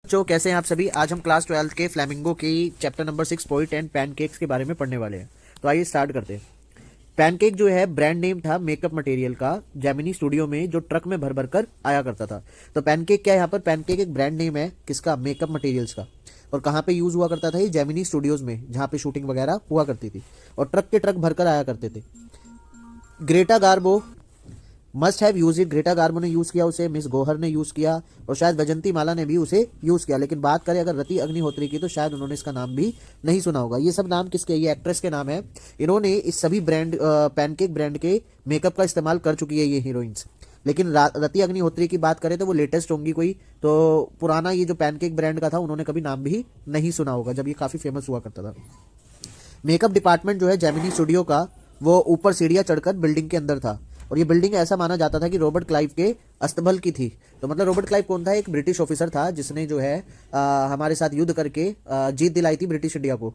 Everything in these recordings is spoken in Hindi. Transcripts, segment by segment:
बच्चों कैसे हैं आप सभी। आज हम क्लास 12 के फ्लैमिंगो की चैप्टर नंबर 6.10 पैनकेक्स के बारे में पढ़ने वाले हैं। तो आइए स्टार्ट करते हैं। पैनकेक जो है ब्रांड नेम था मेकअप मटेरियल का, जेमिनी स्टूडियो में जो ट्रक में भर भर कर आया करता था। तो पैनकेक क्या है यहाँ पर, पैनकेक एक ब्रांड नेम है किसका, मेकअप मटेरियल्स का। और कहाँ पे यूज हुआ करता था ये, जेमिनी स्टूडियोज में, जहाँ पे शूटिंग वगैरह हुआ करती थी। और ट्रक के ट्रक भरकर आया करते थे। Greta Garbo must have use it, Greta Garbo ने यूज किया उसे, मिस गोहर ने यूज किया, और शायद वैजंती माला ने भी उसे यूज किया। लेकिन बात करें अगर रति अग्निहोत्री की तो शायद उन्होंने इसका नाम भी नहीं सुना होगा। ये सब नाम किसके, ये एक्ट्रेस के नाम है। इन्होंने इस सभी ब्रांड पैनकेक ब्रांड के मेकअप का इस्तेमाल कर चुकी है ये हीरोइंस। लेकिन रति अग्निहोत्री की बात करें तो वो लेटेस्ट होंगी कोई, तो पुराना ये जो पैनकेक ब्रांड का था उन्होंने कभी नाम भी नहीं सुना होगा जब ये काफी फेमस हुआ करता था। मेकअप डिपार्टमेंट जो है जेमिनी स्टूडियो का, वो ऊपर सीढ़ियां चढ़कर बिल्डिंग के अंदर था। और ये बिल्डिंग ऐसा माना जाता था कि रॉबर्ट क्लाइव के अस्तबल की थी। तो मतलब रॉबर्ट क्लाइव कौन था, एक ब्रिटिश ऑफिसर था जिसने जो है हमारे साथ युद्ध करके जीत दिलाई थी ब्रिटिश इंडिया को,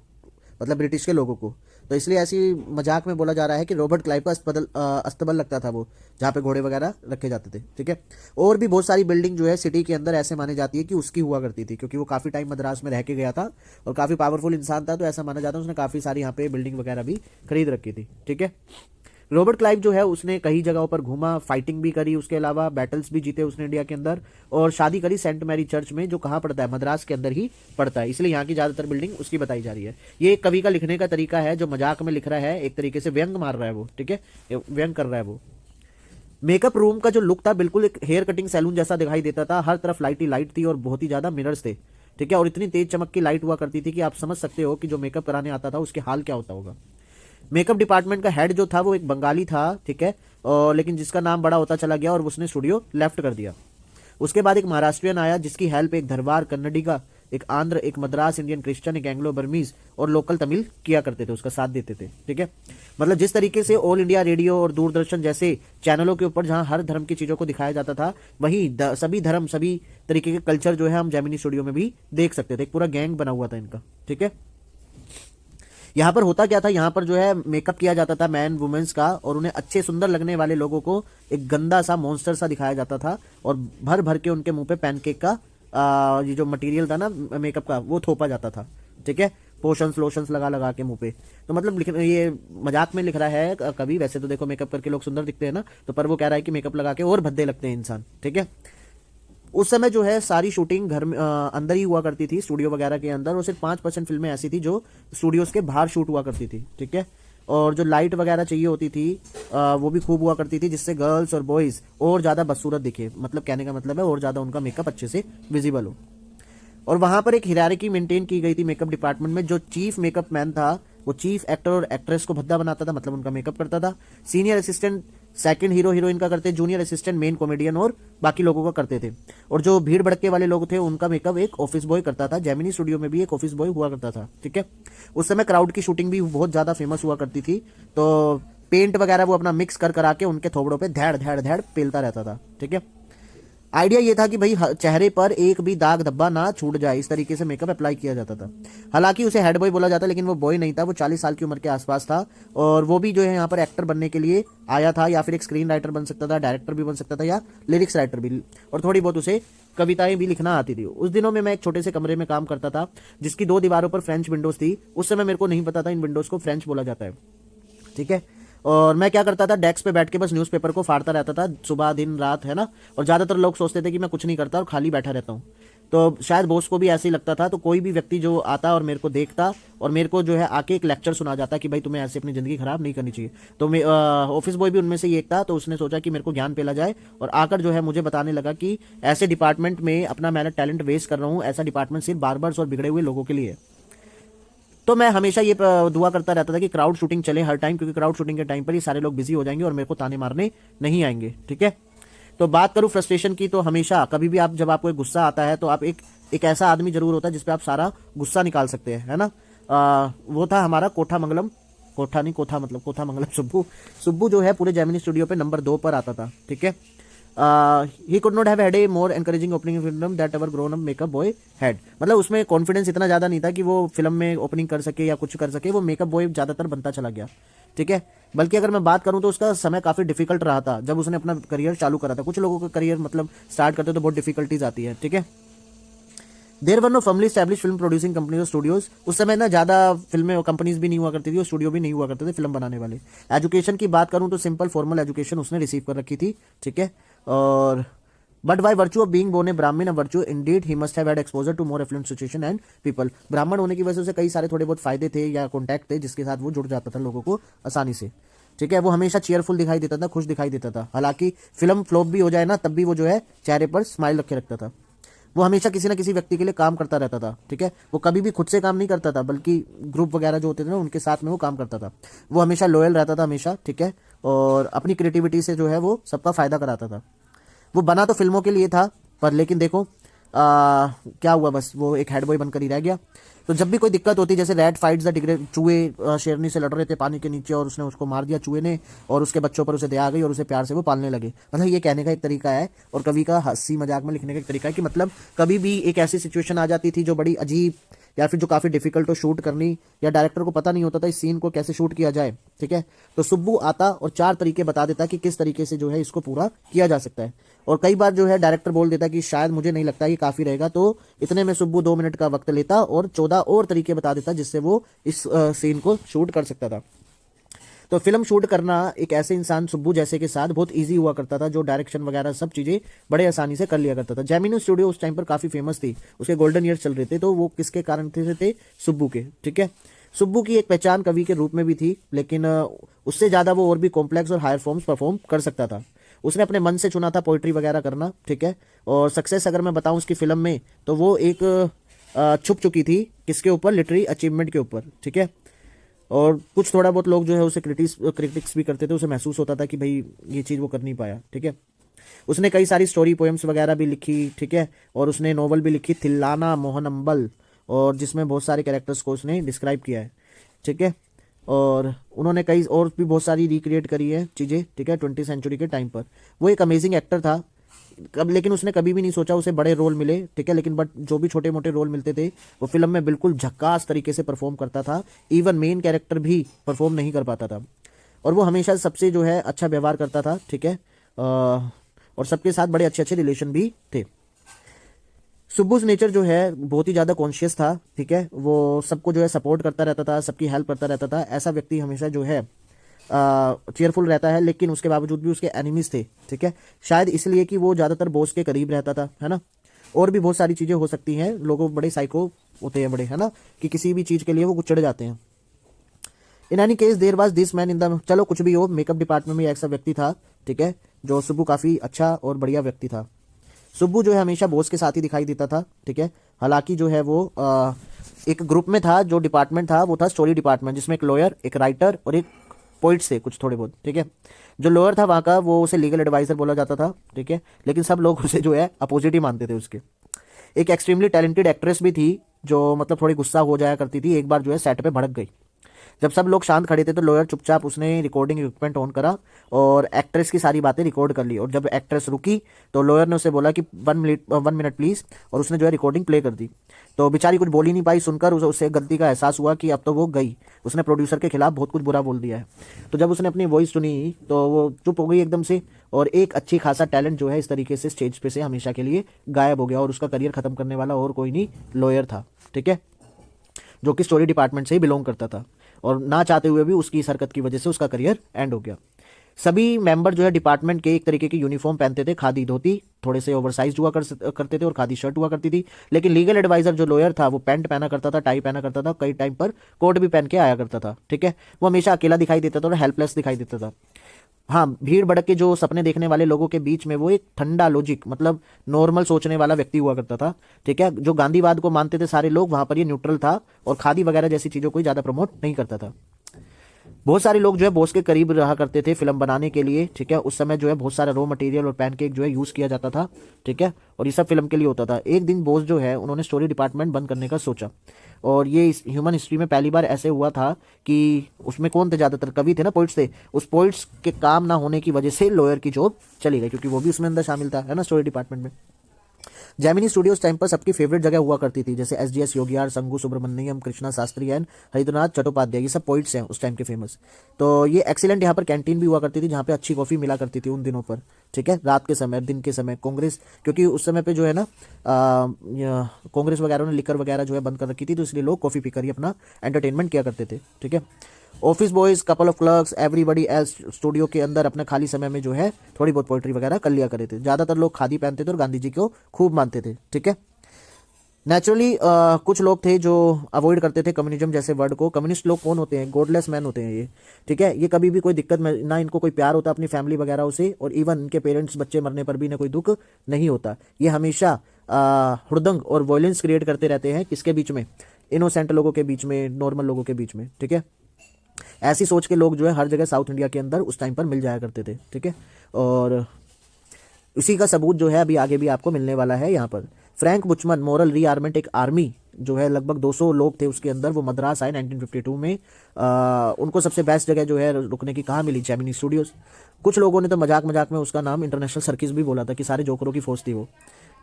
मतलब ब्रिटिश के लोगों को। तो इसलिए ऐसी मजाक में बोला जा रहा है कि रॉबर्ट क्लाइव का अस्तबल लगता था वो, जहाँ पे घोड़े वगैरह रखे जाते थे। ठीक है। और भी बहुत सारी बिल्डिंग जो है सिटी के अंदर ऐसे मानी जाती है कि उसकी हुआ करती थी, क्योंकि वो काफी टाइम मद्रास में रह के गया था और काफी पावरफुल इंसान था। तो ऐसा माना जाता है उसने काफी सारी यहाँ पे बिल्डिंग वगैरह भी खरीद रखी थी। ठीक है। रॉबर्ट क्लाइव जो है उसने कई जगहों पर घूमा, फाइटिंग भी करी, उसके अलावा बैटल्स भी जीते उसने इंडिया के अंदर, और शादी करी सेंट मैरी चर्च में, जो कहाँ पड़ता है, मद्रास के अंदर ही पड़ता है। इसलिए यहाँ की ज्यादातर बिल्डिंग उसकी बताई जा रही है। ये एक कवि का लिखने का तरीका है जो मजाक में लिख रहा है, एक तरीके से व्यंग मार रहा है वो। ठीक है, व्यंग कर रहा है वो। मेकअप रूम का जो लुक था बिल्कुल एक हेयर कटिंग सैलून जैसा दिखाई देता था। हर तरफ लाइट ही लाइट थी और बहुत ही ज्यादा मिरर्स थे। ठीक है। और इतनी तेज चमक की लाइट हुआ करती थी कि आप समझ सकते हो कि जो मेकअप कराने आता था उसके हाल क्या होता होगा। मेकअप डिपार्टमेंट का हेड जो था वो एक बंगाली था। ठीक है। और लेकिन जिसका नाम बड़ा होता चला गया और उसने स्टूडियो लेफ्ट कर दिया। उसके बाद एक महाराष्ट्रियन आया जिसकी हेल्प एक धरवार कन्नडी का, एक आंध्र, एक मद्रास इंडियन क्रिश्चियन, एक एंग्लो बर्मीज और लोकल तमिल किया करते थे, उसका साथ देते थे। ठीक है। मतलब जिस तरीके से ऑल इंडिया रेडियो और दूरदर्शन जैसे चैनलों के ऊपर जहां हर धर्म की चीजों को दिखाया जाता था, वहीं सभी धर्म, सभी तरीके के कल्चर जो है हम जेमिनी स्टूडियो में भी देख सकते थे। एक पूरा गैंग बना हुआ था इनका। ठीक है। यहाँ पर होता क्या था, यहाँ पर जो है मेकअप किया जाता था मैन वुमेन्स का, और उन्हें अच्छे सुंदर लगने वाले लोगों को एक गंदा सा मॉन्स्टर सा दिखाया जाता था, और भर भर के उनके मुंह पे पैनकेक का ये जो मटेरियल था ना मेकअप का, वो थोपा जाता था। ठीक है। पोशंस लोशंस लगा लगा के मुंह पे। तो मतलब ये मजाक में लिख रहा है कभी, वैसे तो देखो मेकअप करके लोग सुंदर दिखते हैं ना, तो पर वो कह रहा है कि मेकअप लगा के और भद्दे लगते हैं इंसान। ठीक है। उस समय जो है सारी शूटिंग घर में अंदर ही हुआ करती थी, स्टूडियो वगैरह के अंदर, और सिर्फ 5% फिल्में ऐसी थी जो स्टूडियोज के बाहर शूट हुआ करती थी। ठीक है। और जो लाइट वगैरह चाहिए होती थी वो भी खूब हुआ करती थी, जिससे गर्ल्स और बॉयज और ज्यादा बदसूरत दिखे। मतलब कहने का मतलब है और ज्यादा उनका मेकअप अच्छे से विजिबल हो। और वहां पर एक हिरारिकी मेंटेन की गई थी मेकअप डिपार्टमेंट में। जो चीफ मेकअप मैन था वो चीफ एक्टर और एक्ट्रेस को भद्दा बनाता था, मतलब उनका मेकअप करता था। Senior assistant second hero heroine का करते, जूनियर असिस्टेंट मेन कॉमेडियन और बाकी लोगों का करते थे। और जो भीड़ भड़के वाले लोग थे उनका मेकअप एक ऑफिस बॉय करता था। जेमिनी स्टूडियो में भी एक ऑफिस बॉय हुआ करता था। ठीक है। उस समय क्राउड की शूटिंग भी बहुत ज्यादा फेमस हुआ करती थी, तो पेंट वगैरह वो अपना मिक्स कर करा के उनके थोबड़ों पे धैड़ धैड़ धैड़ पेलता रहता था। ठीक है। आइडिया ये था कि भाई चेहरे पर एक भी दाग धब्बा ना छूट जाए, इस तरीके से मेकअप अप्लाई किया जाता था। हालांकि उसे हेड बॉय बोला जाता, लेकिन वो बॉय नहीं था, वो 40 साल की उम्र के आसपास था। और वो भी जो है यहाँ पर एक्टर बनने के लिए आया था, या फिर एक स्क्रीन राइटर बन सकता था, डायरेक्टर भी बन सकता था, या लिरिक्स राइटर भी, और थोड़ी बहुत उसे कविताएं भी लिखना आती थी। उस दिनों में मैं एक छोटे से कमरे में काम करता था जिसकी 2 दीवारों पर फ्रेंच विंडोज थी। उस समय मेरे को नहीं पता था इन विंडोज को फ्रेंच बोला जाता है। ठीक है। और मैं क्या करता था, डेस्क पे बैठ के बस न्यूज़पेपर को फाड़ता रहता था सुबह दिन रात, है ना। और ज्यादातर लोग सोचते थे कि मैं कुछ नहीं करता और खाली बैठा रहता हूँ। तो शायद बॉस को भी ऐसे ही लगता था। तो कोई भी व्यक्ति जो आता और मेरे को देखता और मेरे को जो है आके एक लेक्चर सुना जाता कि भाई तुम्हें ऐसे अपनी जिंदगी खराब नहीं करनी चाहिए। तो मैं ऑफिस बॉय भी उनमें से एक था, तो उसने सोचा कि मेरे को ज्ञान पेला जाए, और आकर जो है मुझे बताने लगा कि ऐसे डिपार्टमेंट में अपना मैंने टैलेंट वेस्ट कर रहा हूँ, ऐसा डिपार्टमेंट सिर्फ बार्बर्स और बिगड़े हुए लोगों के लिए। तो मैं हमेशा ये दुआ करता रहता था कि क्राउड शूटिंग चले हर टाइम, क्योंकि क्राउड शूटिंग के टाइम पर ये सारे लोग बिजी हो जाएंगे और मेरे को ताने मारने नहीं आएंगे। ठीक है। तो बात करूं फ्रस्ट्रेशन की, तो हमेशा कभी भी आप, जब आपको एक गुस्सा आता है, तो आप एक ऐसा आदमी जरूर होता है जिसपे आप सारा गुस्सा निकाल सकते हैं, है ना। वो था हमारा कोठा मंगलम, कोठा नहीं कोठा, मतलब कोठा मंगलम सुब्बू। सुब्बू जो है पूरे जेमिनी स्टूडियो पे नंबर 2 पर आता था। ठीक है। He could not have had a more encouraging opening film that ever grown up makeup boy had. मतलब उसमें कॉन्फिडेंस इतना ज्यादा नहीं था कि वो फिल्म में ओपनिंग कर सके या कुछ कर सके, वो मेकअप बॉय ज्यादातर बनता चला गया। ठीक है। बल्कि अगर मैं बात करूं तो उसका समय काफी डिफिकल्ट रहा था जब उसने अपना करियर चालू करा था। कुछ लोगों का करियर मतलब स्टार्ट करते तो बहुत डिफिकल्टीज आती है। ठीक है। There were no firmly establish film producing companies और स्टूडियोज। उस समय ना ज़्यादा फिल्में और कंपनीज भी नहीं हुआ करती थी और स्टूडियो भी नहीं हुआ करते थे फिल्म बनाने वाले। एजुकेशन की बात करूँ तो सिंपल फॉर्मल एजुकेशन उसने रिसीव कर रखी थी, ठीक है। और but by virtue of being born a Brahmin a virtue indeed he must have had exposure to more affluent situation and people. Brahmin होने की वजह से कई सारे थोड़े बहुत फायदे थे या कॉन्टैक्ट थे जिसके साथ वो जुड़ जाता था लोगों को आसानी से, ठीक है। वो हमेशा चेयरफुल दिखाई देता था, खुश दिखाई देता था। हालांकि फिल्म फ्लॉप भी हो जाए ना तब भी वो जो है चेहरे पर स्माइल रखे रखता था। वो हमेशा किसी ना किसी व्यक्ति के लिए काम करता रहता था, ठीक है। वो कभी भी खुद से काम नहीं करता था बल्कि ग्रुप वगैरह जो होते थे ना उनके साथ में वो काम करता था। वो हमेशा लॉयल रहता था हमेशा, ठीक है। और अपनी क्रिएटिविटी से जो है वो सबका फायदा कराता था। वो बना तो फिल्मों के लिए था पर लेकिन देखो क्या हुआ, बस वो एक हेड बॉय बनकर ही रह गया। तो जब भी कोई दिक्कत होती, जैसे रैट फाइट्स द टिग्रे, चूहे शेरनी से लड़ रहे थे पानी के नीचे और उसने उसको मार दिया चूहे ने, और उसके बच्चों पर उसे दया आ गई और उसे प्यार से वो पालने लगे। मतलब ये कहने का एक तरीका है और कवि का हंसी मजाक में लिखने का एक तरीका है कि मतलब कभी भी एक ऐसी सिचुएशन आ जाती थी जो बड़ी अजीब या फिर जो काफ़ी डिफिकल्ट हो शूट करनी, या डायरेक्टर को पता नहीं होता था इस सीन को कैसे शूट किया जाए, ठीक है। तो सुब्बू आता और 4 तरीके बता देता कि किस तरीके से जो है इसको पूरा किया जा सकता है। और कई बार जो है डायरेक्टर बोल देता कि शायद मुझे नहीं लगता ये काफ़ी रहेगा, तो इतने में सुब्बू 2 मिनट का वक्त लेता और 14 और तरीके बता देता जिससे वो इस सीन को शूट कर सकता था। तो फिल्म शूट करना एक ऐसे इंसान सुब्बू जैसे के साथ बहुत इजी हुआ करता था जो डायरेक्शन वगैरह सब चीज़ें बड़े आसानी से कर लिया करता था। जेमिनी स्टूडियो उस टाइम पर काफ़ी फेमस थी, उसके गोल्डन ईयर चल रहे थे, तो वो किसके कारण थे सुब्बू के, ठीक है। सुब्बू की एक पहचान कवि के रूप में भी थी, लेकिन उससे ज़्यादा वो और भी कॉम्प्लेक्स और हायर फॉर्म्स परफॉर्म कर सकता था। उसने अपने मन से चुना था पोइट्री वगैरह करना, ठीक है। और सक्सेस अगर मैं बताऊं उसकी फिल्म में तो वो एक छुप चुकी थी किसके ऊपर, लिटरेरी अचीवमेंट के ऊपर, ठीक है। और कुछ थोड़ा बहुत लोग जो है उसे क्रिटिक्स भी करते थे, उसे महसूस होता था कि भाई ये चीज़ वो कर नहीं पाया, ठीक है। उसने कई सारी स्टोरी पोएम्स वगैरह भी लिखी, ठीक है। और उसने नोवेल भी लिखी थिल्लाना मोहन अम्बल, और जिसमें बहुत सारे कैरेक्टर्स को उसने डिस्क्राइब किया है, ठीक है। और उन्होंने कई और भी बहुत सारी रिक्रिएट करी है चीज़ें, ठीक है, 20वीं सेंचुरी के टाइम पर। वो एक अमेजिंग एक्टर था कब, लेकिन उसने कभी भी नहीं सोचा उसे बड़े रोल मिले, ठीक है। लेकिन बट जो भी छोटे मोटे रोल मिलते थे वो फिल्म में बिल्कुल झक्कास तरीके से परफॉर्म करता था। इवन मेन कैरेक्टर भी परफॉर्म नहीं कर पाता था, और वो हमेशा सबसे जो है अच्छा व्यवहार करता था, ठीक है। और सबके साथ बड़े अच्छे अच्छे रिलेशन भी थे। सुब्बूस नेचर जो है बहुत ही ज़्यादा कॉन्शियस था, ठीक है। वो सबको जो है सपोर्ट करता रहता था, सबकी हेल्प करता रहता था। ऐसा व्यक्ति हमेशा जो है चेयरफुल रहता है, लेकिन उसके बावजूद भी उसके एनिमीज थे, ठीक है। शायद इसलिए कि वो ज़्यादातर बॉस के करीब रहता था, है ना। और भी बहुत सारी चीज़ें हो सकती हैं, लोगों बड़े साइको होते हैं बड़े, है ना, कि किसी भी चीज़ के लिए वो कुछ चढ़ जाते हैं। In any case there was this man in the, चलो कुछ भी हो, मेकअप डिपार्टमेंट में ऐसा व्यक्ति था, ठीक है, जो सुब्बू काफ़ी अच्छा और बढ़िया व्यक्ति था। सुब्बू जो है हमेशा बॉस के साथ ही दिखाई देता था, ठीक है। हालांकि जो है वो एक ग्रुप में था, जो डिपार्टमेंट था वो था स्टोरी डिपार्टमेंट, जिसमें एक लॉयर, एक राइटर और एक पोइट्स थे कुछ थोड़े बहुत, ठीक है। जो लॉयर था वहाँ का वो उसे लीगल एडवाइजर बोला जाता था, ठीक है। लेकिन सब लोग उसे जो है अपोजिट ही मानते थे उसके। एक एक्सट्रीमली टैलेंटेड एक्ट्रेस भी थी जो मतलब थोड़ी गुस्सा हो जाया करती थी, एक बार जो है सेट पे भड़क गई। जब सब लोग शांत खड़े थे तो लॉयर चुपचाप उसने रिकॉर्डिंग इक्विपमेंट ऑन करा और एक्ट्रेस की सारी बातें रिकॉर्ड कर ली। और जब एक्ट्रेस रुकी तो लॉयर ने उसे बोला कि 1 मिनट प्लीज, और उसने जो है रिकॉर्डिंग प्ले कर दी। तो बेचारी कुछ बोल ही नहीं पाई, सुनकर उसे गलती का एहसास हुआ कि अब तो वो गई, उसने प्रोड्यूसर के खिलाफ बहुत कुछ बुरा बोल दिया है। तो जब उसने अपनी वॉइस सुनी तो वो चुप हो गई एकदम से, और एक अच्छी खासा टैलेंट जो है इस तरीके से स्टेज पे से हमेशा के लिए गायब हो गया। और उसका करियर खत्म करने वाला और कोई नहीं, लॉयर था, ठीक है, जो कि स्टोरी डिपार्टमेंट से ही बिलोंग करता था। और ना चाहते हुए भी उसकी इस हरकत की वजह से उसका करियर एंड हो गया। सभी मेंबर जो है डिपार्टमेंट के एक तरीके की यूनिफॉर्म पहनते थे, खादी धोती, थोड़े से ओवरसाइज हुआ करते थे, और खादी शर्ट हुआ करती थी। लेकिन लीगल एडवाइजर जो लॉयर था वो पैंट पहना करता था, टाई पहना करता था, कई टाइम पर कोट भी पहन के आया करता था, ठीक है। वो हमेशा अकेला दिखाई देता था और हेल्पलेस दिखाई देता था। हाँ, भीड़ भड़क के जो सपने देखने वाले लोगों के बीच में वो एक ठंडा लॉजिक, मतलब नॉर्मल सोचने वाला व्यक्ति हुआ करता था, ठीक है। जो गांधीवाद को मानते थे सारे लोग, वहां पर ये न्यूट्रल था और खादी वगैरह जैसी चीजों को ज्यादा प्रमोट नहीं करता था। बहुत सारे लोग जो है बॉस के करीब रहा करते थे फिल्म बनाने के लिए, ठीक है। उस समय जो है बहुत सारा रॉ मटेरियल और पैनकेक जो है यूज किया जाता था, ठीक है। और ये सब फिल्म के लिए होता था। एक दिन बॉस जो है उन्होंने स्टोरी डिपार्टमेंट बंद करने का सोचा, और ये इस ह्यूमन हिस्ट्री में पहली बार ऐसे हुआ था कि उसमें कौन थे, ज्यादातर कवि थे ना, पोइट्स थे। उस पोइट्स के काम ना होने की वजह से लॉयर की जॉब चली गई, क्योंकि वो भी उसमें अंदर शामिल था, है ना, स्टोरी डिपार्टमेंट में। जेमिनी स्टूडियो उस टाइम पर सबकी फेवरेट जगह हुआ करती थी, जैसे एसडीएस योगियार, संगू सुब्रमण्यम, कृष्णा शास्त्री एंड हरिद्रनाथ चट्टोपाध्याय, ये सब पोइट्स हैं उस टाइम के फेमस। तो ये एक्सीलेंट यहाँ पर कैंटीन भी हुआ करती थी जहाँ पे अच्छी कॉफ़ी मिला करती थी उन दिनों पर, ठीक है, रात के समय, दिन के समय। कांग्रेस, क्योंकि उस समय पे जो है ना कांग्रेस वगैरह ने लिकर वगैरह जो है बंद कर रखी थी, तो इसलिए लोग कॉफ़ी पीकर ही अपना एंटरटेनमेंट किया करते थे, ठीक है। Office boys, couple of clerks, everybody else studio के अंदर अपने खाली समय में जो है थोड़ी बहुत पोइट्री वगैरह कर लिया करते थे। ज़्यादातर लोग खादी पहनते थे और गांधी जी को खूब मानते थे, ठीक है। नेचुरली कुछ लोग थे जो अवॉइड करते थे कम्युनिज्म जैसे वर्ड को। कम्युनिस्ट लोग कौन होते हैं? गॉडलेस मैन होते हैं ये, ठीक है। ये कभी भी कोई दिक्कत में, ना इनको कोई प्यार होता अपनी फैमिली वगैरह से, और इवन इनके पेरेंट्स बच्चे मरने पर भी इन्हें कोई दुख नहीं होता। ये हमेशा हुड़दंग और वॉयलेंस क्रिएट करते रहते हैं, किसके बीच में? इनोसेंट लोगों के बीच में, नॉर्मल लोगों के बीच में, ठीक है। ऐसी सोच के लोग जो है हर जगह साउथ इंडिया के अंदर उस टाइम पर मिल जाया करते थे, ठीक है। और इसी का सबूत जो है अभी आगे भी आपको मिलने वाला है यहाँ पर। फ्रैंक बुचमन, मॉरल रीआर्मेंट, एक आर्मी जो है लगभग 200 लोग थे उसके अंदर, वो मद्रास आए 1952 में। उनको सबसे बेस्ट जगह जो है रुकने की कहाँ मिली? Gemini studios. कुछ लोगों ने तो मजाक मजाक में उसका नाम इंटरनेशनल सर्किस भी बोला था कि सारे जोकरों की फोर्स थी वो,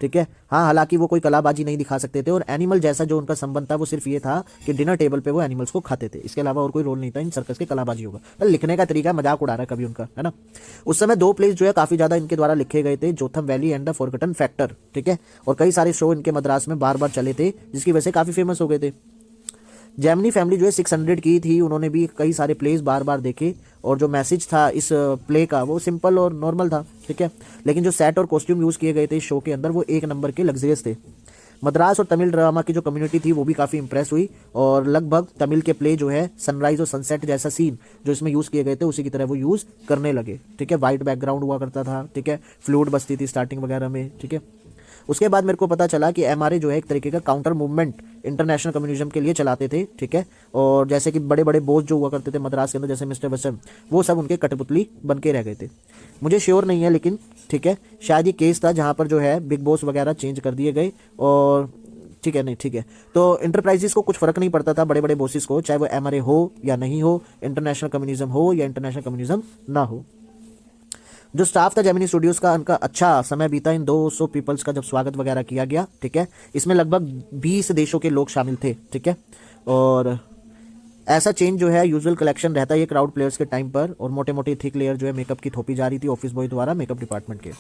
ठीक है। हाँ, हालांकि वो कोई कलाबाजी नहीं दिखा सकते थे, और एनिमल जैसा जो उनका संबंध था वो सिर्फ ये था कि डिनर टेबल पे वो एनिमल्स को खाते थे, इसके अलावा और कोई रोल नहीं था इन सर्कस के कलाबाजी होगा। तो लिखने का तरीका मजाक उड़ा रहा है कभी उनका, है ना। उस समय 2 प्लेस जो है काफी ज्यादा इनके द्वारा लिखे गए थे, Jotham valley and the forgotten factor, ठीक है। और कई सारे शो इनके मद्रास में बार बार चले थे, जिसकी वजह से काफी फेमस हो गए थे। जेमिनी फैमिली जो है 600 की थी, उन्होंने भी कई सारे प्लेस बार बार देखे, और जो मैसेज था इस प्ले का वो सिंपल और नॉर्मल था, ठीक है। लेकिन जो सेट और कॉस्ट्यूम यूज़ किए गए थे इस शो के अंदर वो एक नंबर के लग्जरियस थे। मद्रास और तमिल ड्रामा की जो कम्युनिटी थी वो भी काफ़ी इंप्रेस हुई, और लगभग तमिल के प्ले जो है सनराइज और सनसेट जैसा सीन जो इसमें यूज़ किए गए थे उसी की तरह वो यूज़ करने लगे, ठीक है। वाइट बैकग्राउंड हुआ करता था, ठीक है, फ्लूट बजती थी स्टार्टिंग वगैरह में, ठीक है। उसके बाद मेरे को पता चला कि एमआरए जो है एक तरीके का काउंटर मूवमेंट इंटरनेशनल कम्युनिज्म के लिए चलाते थे, ठीक है। और जैसे कि बड़े बड़े बोस जो हुआ करते थे मद्रास के अंदर, जैसे मिस्टर वसन, वो सब उनके कठपुतली बन के रह गए थे। मुझे श्योर नहीं है, लेकिन ठीक है, शायद ये केस था जहाँ पर जो है बिग बॉस वगैरह चेंज कर दिए गए, और ठीक है, नहीं ठीक है। तो इंटरप्राइजेस को कुछ फर्क नहीं पड़ता था, बड़े बड़े बॉसेस को, चाहे वो एमआरए हो या नहीं हो, इंटरनेशनल कम्युनिज्म हो या इंटरनेशनल कम्युनिज्म ना हो। जो स्टाफ था जेमिनी स्टूडियोज का, उनका अच्छा समय बीता इन 200 पीपल्स का जब स्वागत वगैरह किया गया, ठीक है। इसमें लगभग 20 देशों के लोग शामिल थे, ठीक है। और ऐसा चेंज जो है यूजुअल कलेक्शन रहता है ये क्राउड प्लेयर्स के टाइम पर, और मोटे मोटे थिक लेयर जो है मेकअप की थोपी जा रही थी ऑफिस बॉय द्वारा मेकअप डिपार्टमेंट के।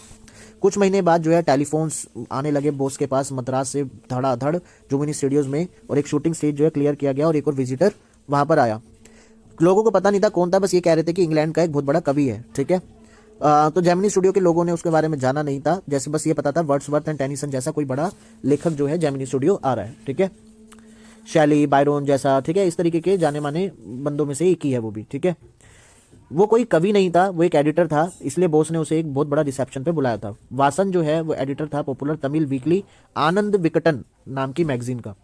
कुछ महीने बाद जो है टेलीफोन्स आने लगे बॉस के पास मद्रास से धड़ाधड़ जेमिनी स्टूडियोज में, और एक शूटिंग स्टेज जो है क्लियर किया गया, और एक और विजिटर वहाँ पर आया। लोगों को पता नहीं था कौन था, बस ये कह रहे थे कि इंग्लैंड का एक बहुत बड़ा कवि है, ठीक है। तो जेमिनी स्टूडियो के लोगों ने उसके बारे में जाना नहीं था, जैसे बस ये पता था वर्ड्सवर्थ एंड टेनिसन जैसा कोई बड़ा लेखक जो है जेमिनी स्टूडियो आ रहा है, ठीक है। शैली, बायरोन जैसा, ठीक है, इस तरीके के जाने माने बंदों में से एक ही है वो भी, ठीक है। वो कोई कवि नहीं था, वो एक एडिटर था, इसलिए बॉस ने उसे एक बहुत बड़ा रिसेप्शन पे बुलाया था। वासन जो है वो एडिटर था पॉपुलर तमिल वीकली आनंद विकटन नाम की मैगजीन का।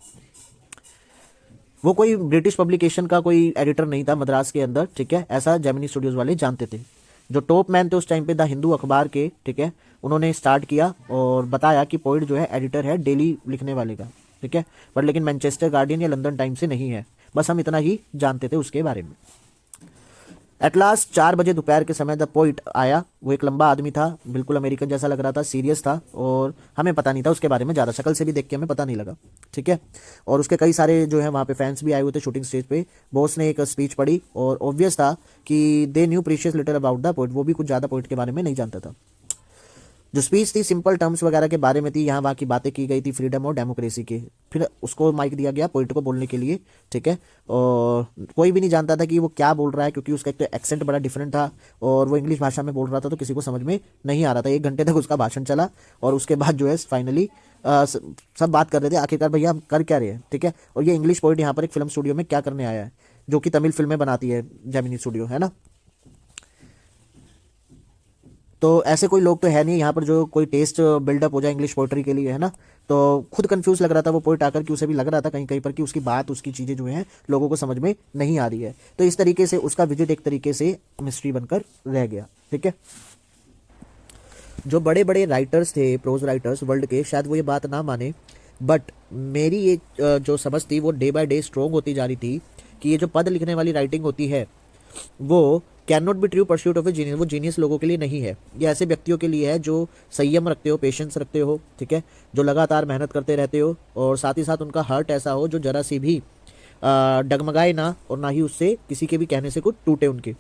वो कोई ब्रिटिश पब्लिकेशन का कोई एडिटर नहीं था मद्रास के अंदर, ठीक है, ऐसा जेमिनी स्टूडियोज वाले जानते थे। जो टॉप मैन थे उस टाइम पे द हिंदू अखबार के, ठीक है, उन्होंने स्टार्ट किया और बताया कि पोइट जो है एडिटर है डेली लिखने वाले का, ठीक है, पर लेकिन मैनचेस्टर गार्डियन या लंदन टाइम्स से नहीं है। बस हम इतना ही जानते थे उसके बारे में। एट लास्ट 4 बजे दोपहर के समय द पोइट आया। वो एक लंबा आदमी था, बिल्कुल अमेरिकन जैसा लग रहा था, सीरियस था, और हमें पता नहीं था उसके बारे में ज़्यादा, शक्ल से भी देख के हमें पता नहीं लगा, ठीक है। और उसके कई सारे जो है वहाँ पे फैंस भी आए हुए थे शूटिंग स्टेज पे। बॉस ने एक स्पीच पढ़ी, और ऑब्वियस था कि they knew precious little about the poet, वो भी कुछ ज़्यादा पोइट के बारे में नहीं जानता था। जो स्पीच थी सिंपल टर्म्स वगैरह के बारे में थी, यहाँ वहाँ की बातें की गई थी फ्रीडम और डेमोक्रेसी की। फिर उसको माइक दिया गया पोइट को बोलने के लिए, ठीक है। और कोई भी नहीं जानता था कि वो क्या बोल रहा है, क्योंकि उसका एक तो एक्सेंट बड़ा डिफरेंट था, और वो इंग्लिश भाषा में बोल रहा था, तो किसी को समझ में नहीं आ रहा था। 1 घंटे तक उसका भाषण चला, और उसके बाद जो है फाइनली सब बात कर रहे थे आखिरकार भैया हम कर क्या रहे हैं, ठीक है। और ये इंग्लिश पोइट यहाँ पर एक फिल्म स्टूडियो में क्या करने आया है, जो कि तमिल फिल्में बनाती है जेमिनी स्टूडियो, है ना। तो ऐसे कोई लोग तो है नहीं यहाँ पर जो कोई टेस्ट बिल्डअप हो जाए इंग्लिश पोइट्री के लिए, है ना। तो खुद कंफ्यूज लग रहा था वो पोइट आकर, कि उसे भी लग रहा था कहीं कहीं पर कि उसकी बात, उसकी चीज़ें जो हैं लोगों को समझ में नहीं आ रही है। तो इस तरीके से उसका विजिट एक तरीके से मिस्ट्री बनकर रह गया, ठीक है। जो बड़े बड़े राइटर्स थे, प्रोज राइटर्स वर्ल्ड के, शायद वो ये बात ना माने, बट मेरी ये जो समझ थी वो डे बाय डे स्ट्रोंग होती जा रही थी कि ये जो पद लिखने वाली राइटिंग होती है वो can not be true pursuit of A genius, वो जीनियस लोगों के लिए नहीं है, ये ऐसे व्यक्तियों के लिए है जो संयम रखते हो, पेशेंस रखते हो, ठीक है, जो लगातार मेहनत करते रहते हो, और साथ ही साथ उनका हार्ट ऐसा हो जो जरा सी भी डगमगाए ना, और ना ही उससे किसी के भी कहने से कुछ टूटे उनके।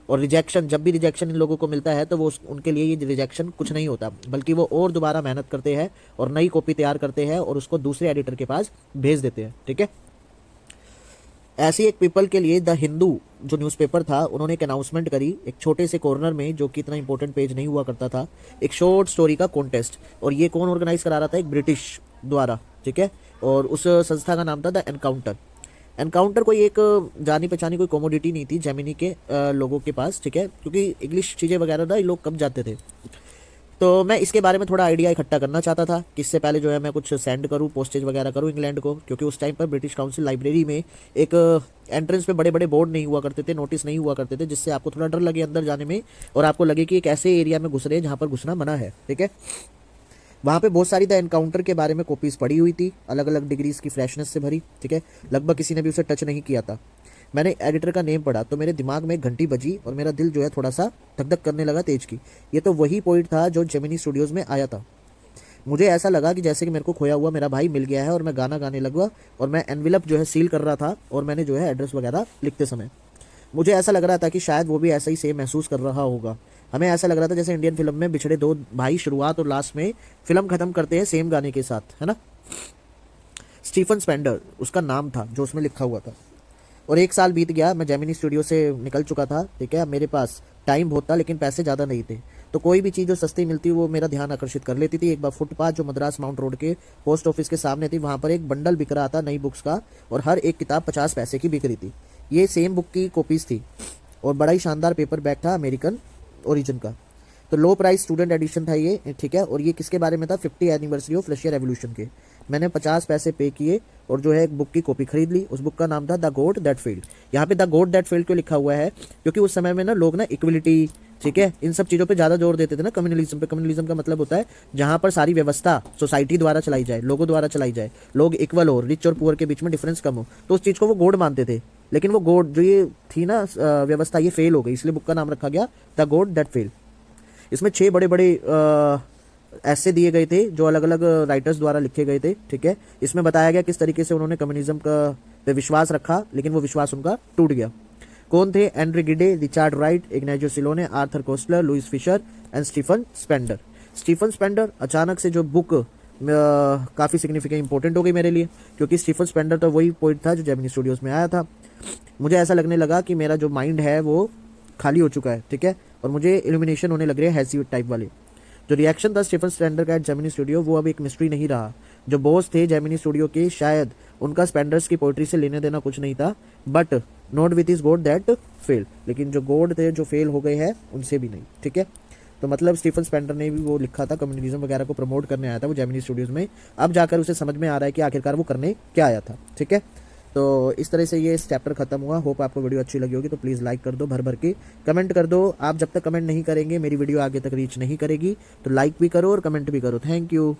और रिजेक्शन, जब भी रिजेक्शन इन लोगों को मिलता है तो वो उनके लिए ये रिजेक्शन कुछ नहीं होता, बल्कि वो और दोबारा मेहनत करते हैं और नई कॉपी तैयार करते हैं और उसको दूसरे एडिटर के पास भेज देते हैं, ठीक है। ऐसी एक पीपल के लिए द हिंदू जो न्यूज़पेपर था, उन्होंने एक अनाउंसमेंट करी एक छोटे से कॉर्नर में, जो कि इतना इंपॉर्टेंट पेज नहीं हुआ करता था, एक शॉर्ट स्टोरी का कॉन्टेस्ट। और ये कौन ऑर्गेनाइज करा रहा था? एक ब्रिटिश द्वारा, ठीक है। और उस संस्था का नाम था द एनकाउंटर। एनकाउंटर कोई एक जानी पहचानी कोई कमोडिटी नहीं थी जेमिनी के लोगों के पास, ठीक है, क्योंकि इंग्लिश चीज़ें वगैरह ना ये लोग कब जाते थे। तो मैं इसके बारे में थोड़ा आइडिया इकट्ठा करना चाहता था कि इससे पहले जो है मैं कुछ सेंड करूं, पोस्टेज वगैरह करूं इंग्लैंड को, क्योंकि उस टाइम पर ब्रिटिश काउंसिल लाइब्रेरी में एक एंट्रेंस पे बड़े बड़े बोर्ड नहीं हुआ करते थे, नोटिस नहीं हुआ करते थे, जिससे आपको थोड़ा डर लगे अंदर जाने में और आपको लगे कि एक ऐसे एरिया में घुस रहे हैं जहाँ पर घुसना मना है, ठीक है। वहाँ पे बहुत सारी द एनकाउंटर के बारे में कॉपीज़ पड़ी हुई थी, अलग अलग डिग्रीज की फ्रेशनेस से भरी, ठीक है। लगभग किसी ने भी उसे टच नहीं किया था। मैंने एडिटर का नेम पढ़ा तो मेरे दिमाग में एक घंटी बजी और मेरा दिल जो है थोड़ा सा धक धक करने लगा तेज की। ये तो वही पॉइंट था जो जेमिनी स्टूडियोज़ में आया था। मुझे ऐसा लगा कि जैसे कि मेरे को खोया हुआ मेरा भाई मिल गया है और मैं गाना गाने लगा, और मैं एनवेलप जो है सील कर रहा था, और मैंने जो है एड्रेस वगैरह लिखते समय मुझे ऐसा लग रहा था कि शायद वो भी ऐसा ही सेम महसूस कर रहा होगा। हमें ऐसा लग रहा था जैसे इंडियन फिल्म में बिछड़े दो भाई शुरुआत और लास्ट में फिल्म खत्म करते हैं सेम गाने के साथ, है ना। स्टीफन स्पेंडर उसका नाम था जो उसमें लिखा हुआ था। और 1 साल बीत गया, मैं जेमिनी स्टूडियो से निकल चुका था, ठीक है। अब मेरे पास टाइम बहुत था लेकिन पैसे ज़्यादा नहीं थे, तो कोई भी चीज़ जो सस्ती मिलती वो मेरा ध्यान आकर्षित कर लेती थी। एक बार फुटपाथ जो मद्रास माउंट रोड के पोस्ट ऑफिस के सामने थी, वहाँ पर एक बंडल बिक रहा था नई बुक्स का, और हर एक किताब 50 पैसे की बिक रही थी। ये सेम बुक की कॉपीज़ थी और बड़ा ही शानदार पेपर बैक था अमेरिकन ओरिजिन का। तो लो प्राइस स्टूडेंट एडिशन था ये, ठीक है। और ये किसके बारे में था? 50 एनिवर्सरी ऑफ रशिया रेवोल्यूशन के। मैंने 50 पैसे पे किए और जो है एक बुक की कॉपी खरीद ली। उस बुक का नाम था द गॉड दैट फेल्ड। यहाँ पे द गॉड दैट फेल्ड क्यों लिखा हुआ है? क्योंकि उस समय में ना लोग ना इक्वलिटी, ठीक है, इन सब चीज़ों पे ज़्यादा जोर देते थे ना, कम्युनलिज्म पे। कम्युनलिज्म का मतलब होता है जहाँ पर सारी व्यवस्था सोसाइटी द्वारा चलाई जाए, लोगों द्वारा चलाई जाए, लोग इक्वल हो, रिच और पुअर के बीच में डिफरेंस कम हो, तो उस चीज़ को वो गॉड मानते थे। लेकिन वो गॉड जो ये थी ना व्यवस्था, ये फेल हो गई, इसलिए बुक का नाम रखा गया द गॉड दैट फेल्ड। इसमें 6 बड़े बड़े ऐसे दिए गए थे जो अलग अलग राइटर्स द्वारा लिखे गए थे, ठीक है। इसमें बताया गया किस तरीके से उन्होंने कम्युनिज्म का पे विश्वास रखा, लेकिन वो विश्वास उनका टूट गया। कौन थे? Andre Gide, Richard Wright, Ignazio Silone, Arthur Koestler, Louis Fischer and Stephen Spender. Stephen Spender अचानक से जो बुक काफ़ी सिग्निफिकेंट इंपॉर्टेंट हो गई मेरे लिए, क्योंकि स्टीफन स्पेंडर तो वही पॉइंट था जो जेमिनी स्टूडियोज़ में आया था। मुझे ऐसा लगने लगा कि मेरा जो माइंड है वो खाली हो चुका है, ठीक है, और मुझे इल्यूमिनेशन होने लग रहे हैं हैसी टाइप वाले। जो रिएक्शन था स्टीफन स्पेंडर का एट जेमिनी स्टूडियो, वो अब एक मिस्ट्री नहीं रहा। जो बॉस थे जेमिनी स्टूडियो के, शायद उनका स्पेंडर्स की पोइट्री से लेने देना कुछ नहीं था, but not with is God that fell. लेकिन जो गॉड थे जो फेल हो गए हैं, उनसे भी नहीं, ठीक है। तो मतलब स्टीफन स्पेंडर ने भी वो लिखा था, कम्युनिज्म वगैरह को प्रमोट करने आया था वो जेमिनी स्टूडियोज में। अब जाकर उसे समझ में आ रहा है कि आखिरकार वो करने क्या आया था, ठीक है। तो इस तरह से ये चैप्टर खत्म हुआ। होप आपको वीडियो अच्छी लगी होगी, तो प्लीज़ लाइक कर दो, भर भर के कमेंट कर दो। आप जब तक कमेंट नहीं करेंगे मेरी वीडियो आगे तक रीच नहीं करेगी, तो लाइक भी करो और कमेंट भी करो। Thank you.